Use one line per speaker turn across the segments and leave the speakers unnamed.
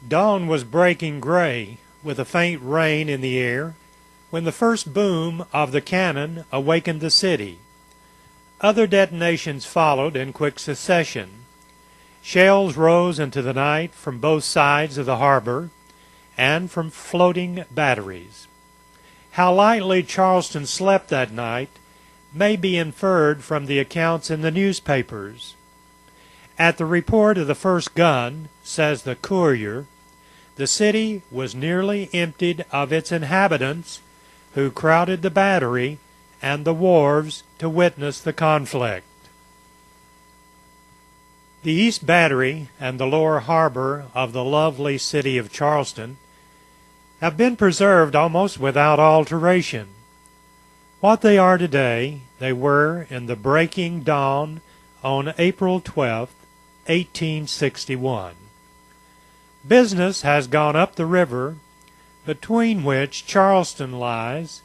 Dawn was breaking gray, with a faint rain in the air, when the first boom of the cannon awakened the city. Other detonations followed in quick succession. Shells rose into the night from both sides of the harbor and from floating batteries. How lightly Charleston slept that night may be inferred from the accounts in the newspapers. At the report of the first gun, says the Courier, the city was nearly emptied of its inhabitants, who crowded the battery and the wharves to witness the conflict. The East Battery and the lower harbor of the lovely city of Charleston have been preserved almost without alteration. What they are today, they were in the breaking dawn on April 12, 1861. Business has gone up the river, between which Charleston lies,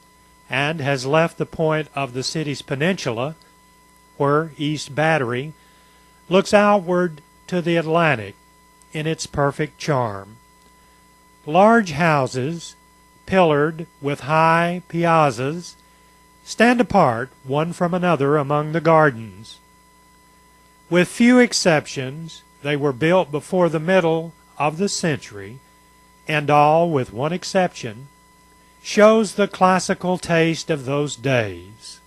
and has left the point of the city's peninsula, where East Battery looks outward to the Atlantic in its perfect charm. Large houses, pillared with high piazzas, stand apart one from another among the gardens. With few exceptions, they were built before the middle of the century, and all, with one exception, shows the classical taste of those days.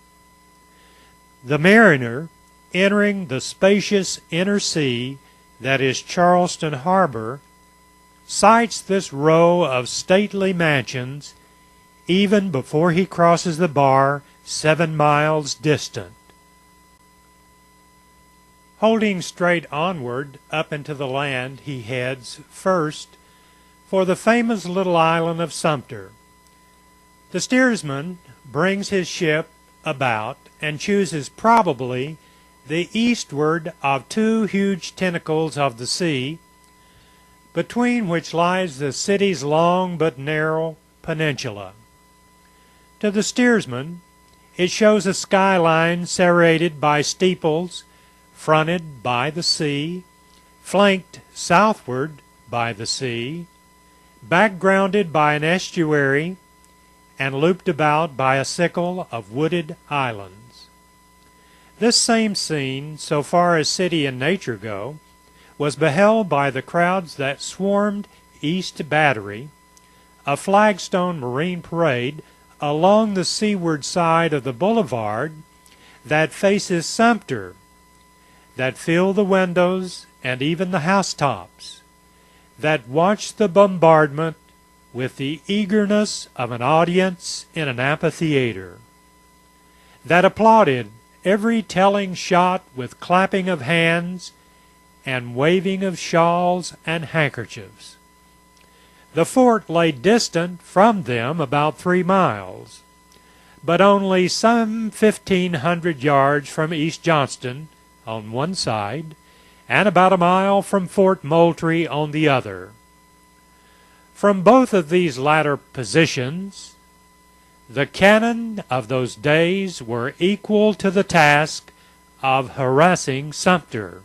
The mariner, entering the spacious inner sea that is Charleston Harbor, sights this row of stately mansions even before he crosses the bar 7 miles distant. Holding straight onward up into the land, he heads first for the famous little island of Sumter. The steersman brings his ship about and chooses probably the eastward of 2 huge tentacles of the sea, between which lies the city's long but narrow peninsula. To the steersman, it shows a skyline serrated by steeples, fronted by the sea, flanked southward by the sea, backgrounded by an estuary, and looped about by a sickle of wooded islands. This same scene, so far as city and nature go, was beheld by the crowds that swarmed East Battery, a flagstone marine parade along the seaward side of the boulevard that faces Sumter, that fill the windows and even the housetops, that watch the bombardment with the eagerness of an audience in an amphitheater, that applauded every telling shot with clapping of hands and waving of shawls and handkerchiefs. The fort lay distant from them about 3 miles, but only some 1,500 yards from East Johnston on one side, and about a mile from Fort Moultrie on the other. From both of these latter positions, the cannon of those days were equal to the task of harassing Sumter.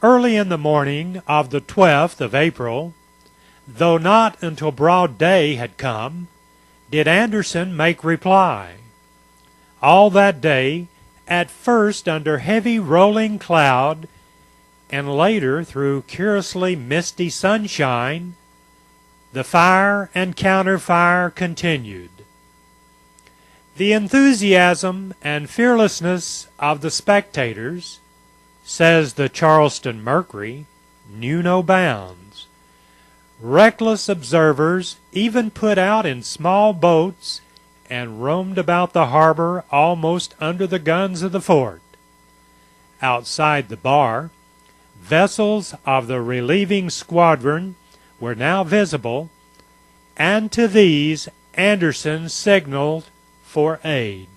Early in the morning of the 12th of April, though not until broad day had come, did Anderson make reply. All that day, at first under heavy rolling cloud, and later through curiously misty sunshine, the fire and counter-fire continued. The enthusiasm and fearlessness of the spectators, says the Charleston Mercury, knew no bounds. Reckless observers even put out in small boats and roamed about the harbor almost under the guns of the fort. Outside the bar, vessels of the relieving squadron were now visible, and to these Anderson signaled for aid.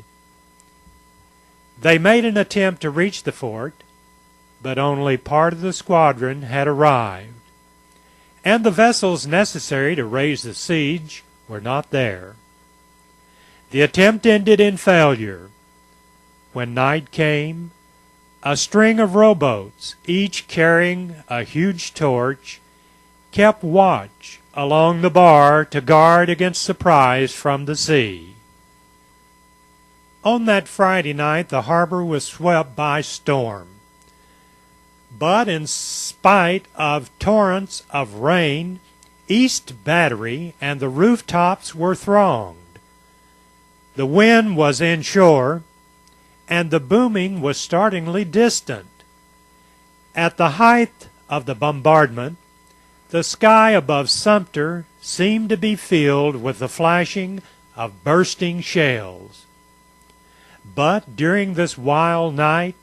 They made an attempt to reach the fort, but only part of the squadron had arrived, and the vessels necessary to raise the siege were not there. The attempt ended in failure. When night came, a string of rowboats, each carrying a huge torch, kept watch along the bar to guard against surprise from the sea. On that Friday night, the harbor was swept by storm. But in spite of torrents of rain, East Battery and the rooftops were thronged. The wind was inshore, and the booming was startlingly distant. At the height of the bombardment, the sky above Sumter seemed to be filled with the flashing of bursting shells. But during this wild night,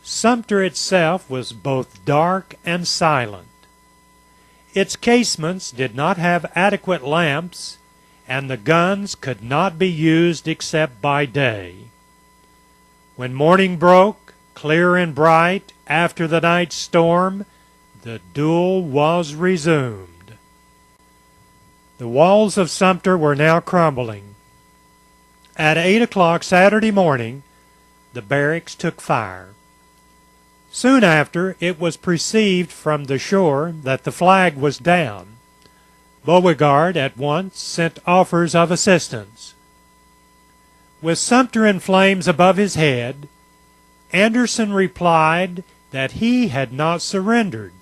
Sumter itself was both dark and silent. Its casements did not have adequate lamps, and the guns could not be used except by day. When morning broke, clear and bright, after the night's storm, the duel was resumed. The walls of Sumter were now crumbling. At 8 o'clock Saturday morning, the barracks took fire. Soon after, it was perceived from the shore that the flag was down. Beauregard at once sent offers of assistance. With Sumter in flames above his head, Anderson replied that he had not surrendered.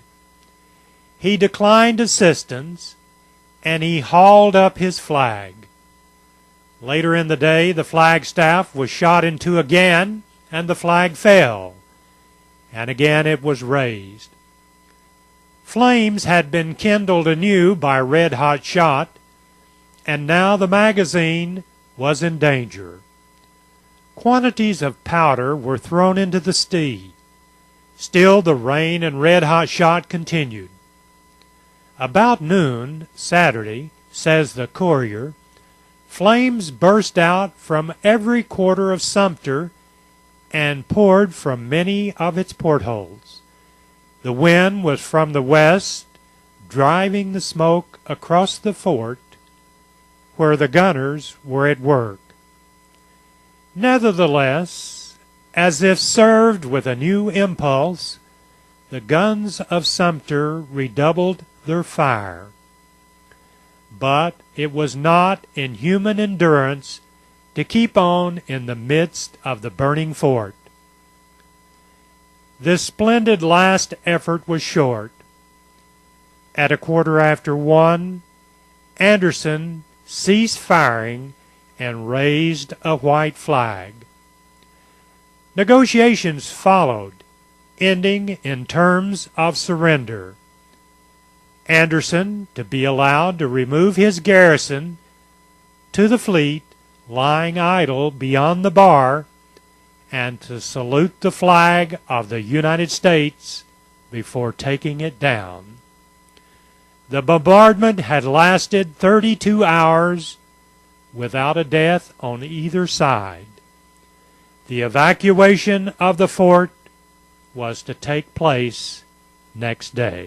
He declined assistance, and he hauled up his flag. Later in the day, the flagstaff was shot into again, and the flag fell, and again it was raised. Flames had been kindled anew by red-hot shot, and now the magazine was in danger. Quantities of powder were thrown into the sea. Still the rain and red-hot shot continued. About noon Saturday, says the Courier, flames burst out from every quarter of Sumter and poured from many of its portholes. The wind was from the west, driving the smoke across the fort where the gunners were at work. Nevertheless, as if served with a new impulse, the guns of Sumter redoubled their fire. But it was not in human endurance to keep on in the midst of the burning fort. This splendid last effort was short. At 1:15, Anderson ceased firing and raised a white flag. Negotiations followed, ending in terms of surrender. Anderson to be allowed to remove his garrison to the fleet lying idle beyond the bar, and to salute the flag of the United States before taking it down. The bombardment had lasted 32 hours without a death on either side. The evacuation of the fort was to take place next day.